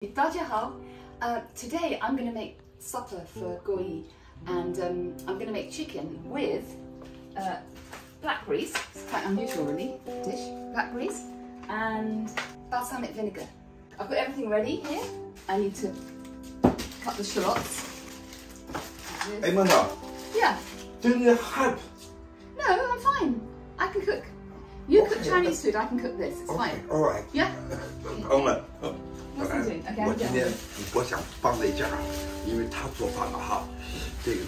Today I'm going to make supper for Guo Yi, and I'm going to make chicken with blackberries. It's quite unusual, really, dish. Blackberries and balsamic vinegar. I've got everything ready here. I need to cut the shallots. Hey, Manda. Yeah. Do you help? No, I'm fine. I can cook. You cook Chinese food, I can cook this. It's fine. All right. Yeah. 朋友们，我今天我想帮这一下，因为他做饭了哈，这个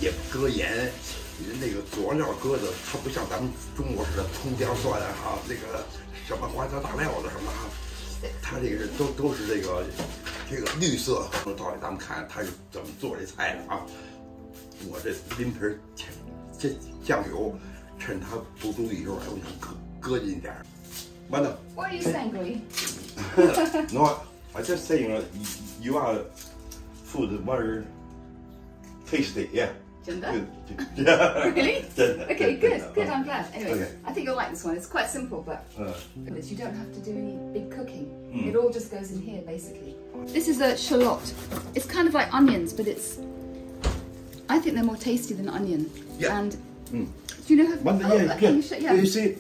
也不搁盐，那个佐料搁的，它不像咱们中国似的葱姜蒜哈，那个什么花椒大料的什么哈，它这个都是这个绿色。到底咱们看他是怎么做这菜的啊？我这淋盆这酱油，趁它不注意的时候，我想搁进点儿。Manda. What are you saying, Guo Yi? No, I just saying you are food very tasty, yeah. Good. Yeah. Really? Okay, good. I'm glad. Anyway, okay. I think you'll like this one. It's quite simple, but you don't have to do any big cooking. It all just goes in here, basically. This is a shallot. It's kind of like onions, but I think they're more tasty than onion. Yeah. And do you know how? Yeah. You see.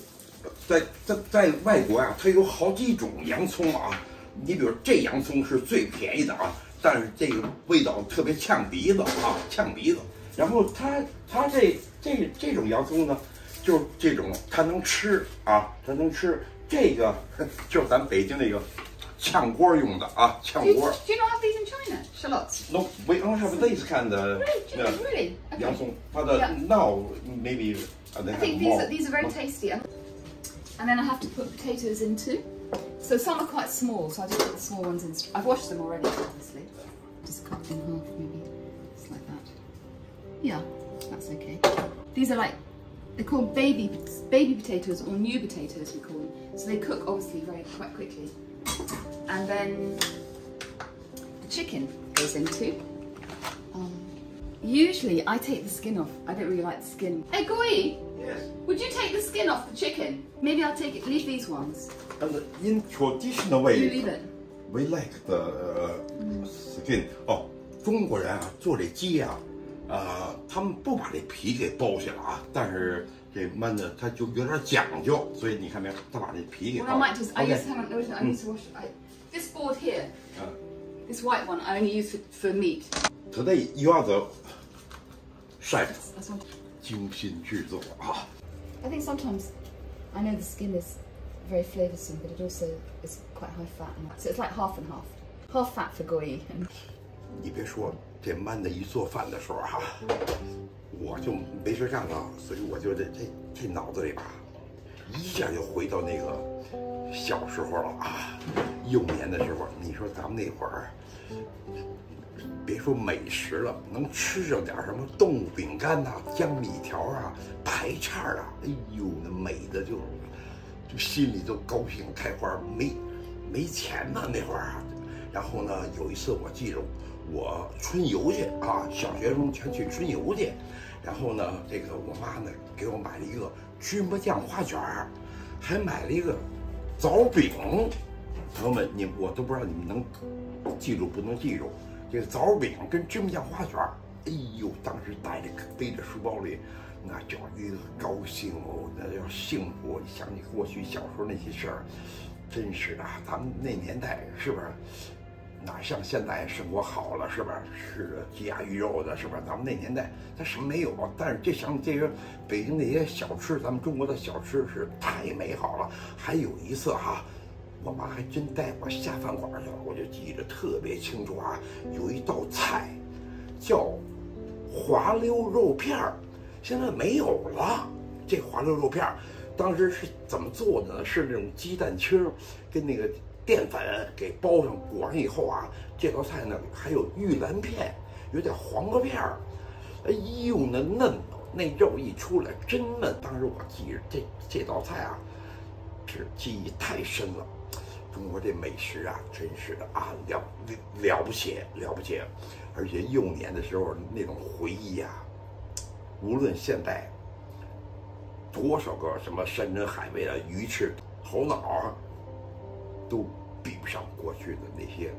在外国啊，它有好几种洋葱啊。你比如这洋葱是最便宜的啊，但是这个味道特别呛鼻子啊，呛鼻子。然后它这种洋葱呢，就是这种它能吃啊，它能吃。这个就是咱北京那个炝锅用的啊，炝锅。Do you not have these in China? Shallots? No, we don't have this kind of Really? Okay. 洋葱。它的 now maybe I think these are very tasty. And then I have to put potatoes in too. So some are quite small, so I just put the small ones in. I've washed them already, obviously. Just cut in half, maybe. Just like that. Yeah, that's okay. These are they're called baby potatoes, or new potatoes we call them. So they cook obviously quite quickly. And then the chicken goes in too. Usually I take the skin off. I don't really like the skin. Hey, Guo Yi! Yes. Would you take the skin off the chicken? Maybe I'll leave these ones. And in traditional way, You leave it. we like the skin. 哦，中国人啊，做这鸡啊，他们不把这皮给剥下来啊，但是这焖的它就有点讲究，所以你看没有，他把这皮给剥。Well, I might just. I need to wash it. This board here, this white one, I only use for meat. Today you are the chef. That's one. 精心制作啊。I think sometimes I know the skin is very flavoursome, but it also is quite high fat. So it's like half and half. Half fat for Guo Yi. 你别说，这曼的一做饭的时候哈，我就没事干了，所以我就这脑子里吧，一下就回到那个小时候了啊，幼年的时候。你说咱们那会儿，别说美食了，能吃上点什么动物饼干呐、江米条啊、排叉啊，哎呦，那美的就心里都高兴开花。没钱呢那会儿啊。然后呢，有一次我记着我春游去啊，小学生全去春游去。然后呢，这个我妈呢给我买了一个芝麻酱花卷，还买了一个枣饼。朋友们，我都不知道你们能记住不能记住。这个枣饼跟芝麻酱花卷，哎呦，当时背着书包里，那叫一个高兴哦，那叫幸福。想起过去小时候那些事儿，真是的，咱们那年代是不是？哪像现在生活好了是吧？吃的鸡鸭鱼肉的是吧？咱们那年代它什么没有啊？但是想这个北京那些小吃，咱们中国的小吃是太美好了。还有一次哈。我妈还真带我下饭馆去了，我就记得特别清楚啊。有一道菜叫滑溜肉片儿，现在没有了。这滑溜肉片儿当时是怎么做的呢？是那种鸡蛋清跟那个淀粉给包上裹上以后啊，这道菜呢还有玉兰片，有点黄瓜片儿。哎呦，那嫩，那肉一出来真嫩。当时我记着这道菜啊，是记忆太深了。中国这美食啊，真是的啊，了不起，而且幼年的时候那种回忆啊，无论现在多少个什么山珍海味的鱼翅、头脑啊，都比不上过去的那些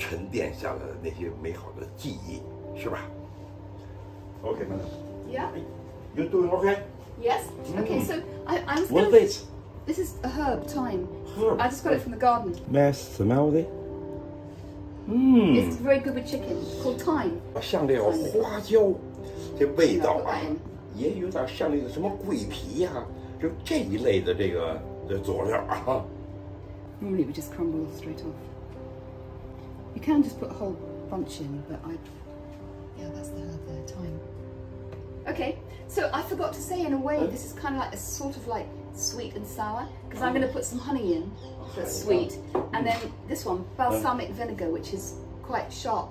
沉淀下了那些美好的记忆，是吧 ？OK， Yeah. You doing okay? Yes. Okay, so I'm. What is this? This is a herb, thyme. Herb. I just got it from the garden. May I smell it? It's very good with chicken. It's called thyme. 像这个花椒，这味道啊，也有点像那个什么桂皮呀，就这一类的这个佐料啊。Normally we just crumble straight off. You can just put a whole bunch in, but yeah, that's the herb there, thyme. Okay, so I forgot to say, in a way, this is kind of like a sort of like sweet and sour, because I'm going to put some honey in that's sweet, and then this one, balsamic vinegar, which is quite sharp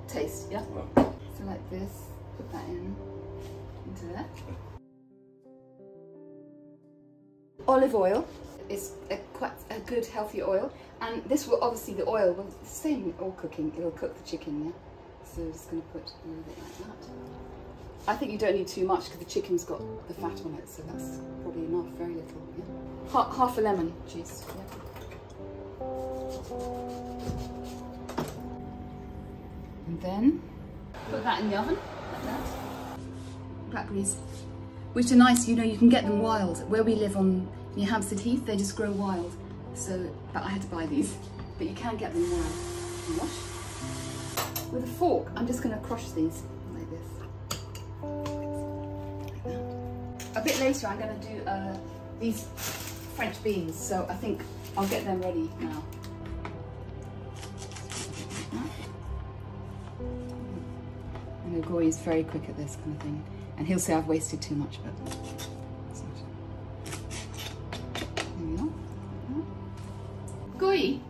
taste, yeah? So like this, put that into there. Olive oil is quite a good healthy oil, and this will obviously, the oil will, same with all cooking, it'll cook the chicken, yeah? So I'm just going to put a little bit like that. I think you don't need too much because the chicken's got the fat on it, so that's probably enough, very little, yeah? Half a lemon juice, yeah? And then put that in the oven, like that. Blackberries, which are nice, you know, you can get them wild. Where we live on near Hampstead Heath, they just grow wild. So, but I had to buy these, but you can get them wild. And wash. With a fork, I'm just going to crush these like this. A bit later I'm going to do these French beans, so I think I'll get them ready now. I know Guo Yi is very quick at this kind of thing, and he'll say I've wasted too much, but it's not. There we are. Guo Yi,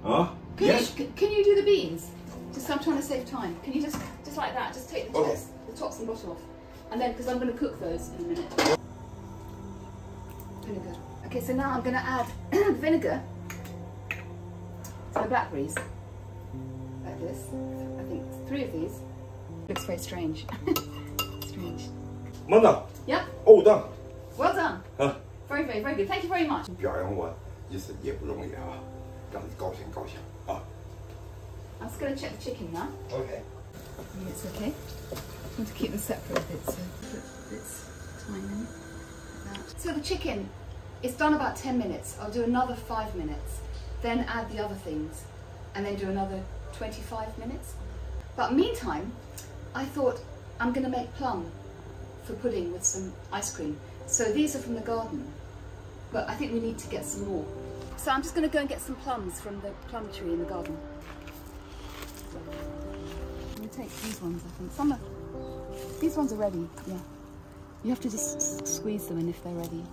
Yes? can you do the beans? Just, I'm trying to save time. Can you just like that, just take the tops and bottom off. And then, because I'm going to cook those in a minute. Vinegar. Okay, so now I'm going to add vinegar to the blackberries. Like this. I think 3 of these. Looks very strange. Strange. Manda. Yep. Oh, done. Well done. Very, very, very good. Thank you very much. 表扬我一次也不容易啊，让你高兴高兴啊。I'm just going to check the chicken now. Okay. Yeah, it's okay. I want to keep them separate a bit, so put bits thyme in like that. So the chicken is done about 10 minutes. I'll do another 5 minutes, then add the other things, and then do another 25 minutes. But meantime, I thought I'm going to make plum for pudding with some ice cream. So these are from the garden, but I think we need to get some more. So I'm just going to go and get some plums from the plum tree in the garden. I'm going to take these ones, I think. These ones are ready, yeah. You have to just squeeze them, and if they're ready,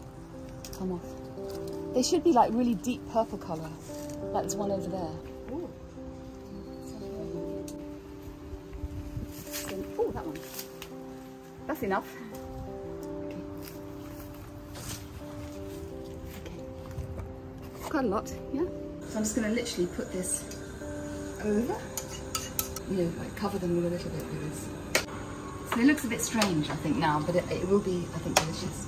come off. They should be like really deep purple colour, like there's one over there. Ooh. Oh, that one. That's enough. Okay. Quite a lot, yeah. So I'm just going to literally put this over. You know, like cover them with a little bit with this. So it looks a bit strange, I think, now, but it will be, I think, delicious.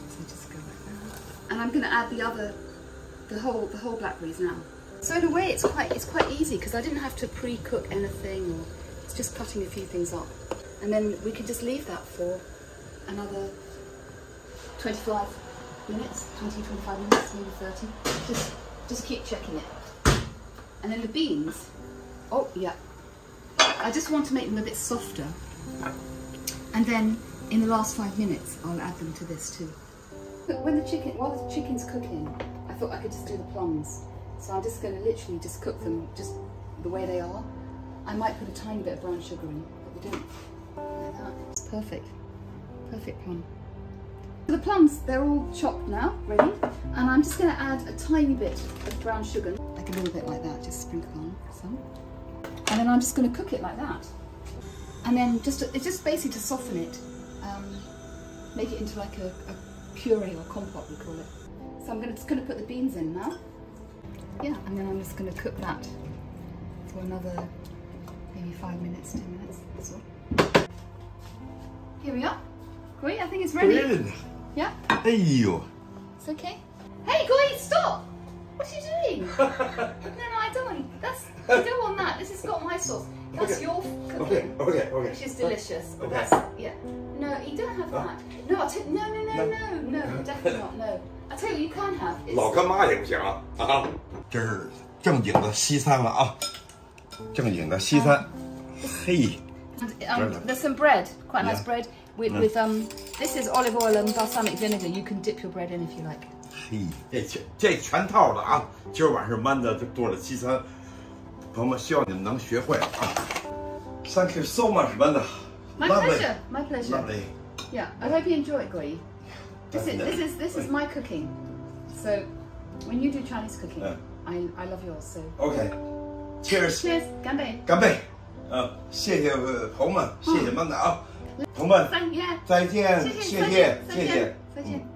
So just go like that. And I'm going to add the whole blackberries now. So in a way, it's quite easy because I didn't have to pre-cook anything, or it's just cutting a few things up, and then we can just leave that for another 25 minutes, 25 minutes, maybe 30. Just keep checking it. And then the beans. Oh, yeah. I just want to make them a bit softer. And then in the last 5 minutes, I'll add them to this too. But while the chicken's cooking, I thought I could just do the plums. So I'm just going to literally just cook them just the way they are. I might put a tiny bit of brown sugar in, but we don't like that. It's perfect. Perfect plum. So the plums, they're all chopped now, ready. And I'm just going to add a tiny bit of brown sugar, like a little bit like that, just sprinkle on some. And then I'm just going to cook it like that. And then it's just basically to soften it, make it into like a puree or compote, we call it. So I'm just going to put the beans in now. Yeah, and then I'm just going to cook that for another maybe 5 minutes, 10 minutes, that's all. Here we are. Guo Yi, I think it's ready. Brilliant. Yeah? Hey you. It's okay. Hey Guo Yi, stop! What are you doing? No, I don't want I don't want that. This has got my sauce. That's your cooking. Okay. Which is delicious. But that's No, you don't have that. No, I'll take. No, definitely not. No. I tell you, you can have. 老干妈也不行啊！这是正经的西餐了啊，正经的西餐。嘿。There's some bread, quite nice bread with this is olive oil and balsamic vinegar. You can dip your bread in if you like. 嘿，这全套的啊！今儿晚上曼达做的西餐，朋友们，希望你们能学会啊 ！Thank you so much, Manda. My pleasure. My pleasure. Lovely. Yeah, I hope you enjoy it, Guo Yi. This is my cooking. So when you do Chinese cooking, I love yours. So OK, cheers. Cheers, 干杯。干杯。谢谢朋友们，谢谢曼达啊，朋友们，再见，谢谢。再见。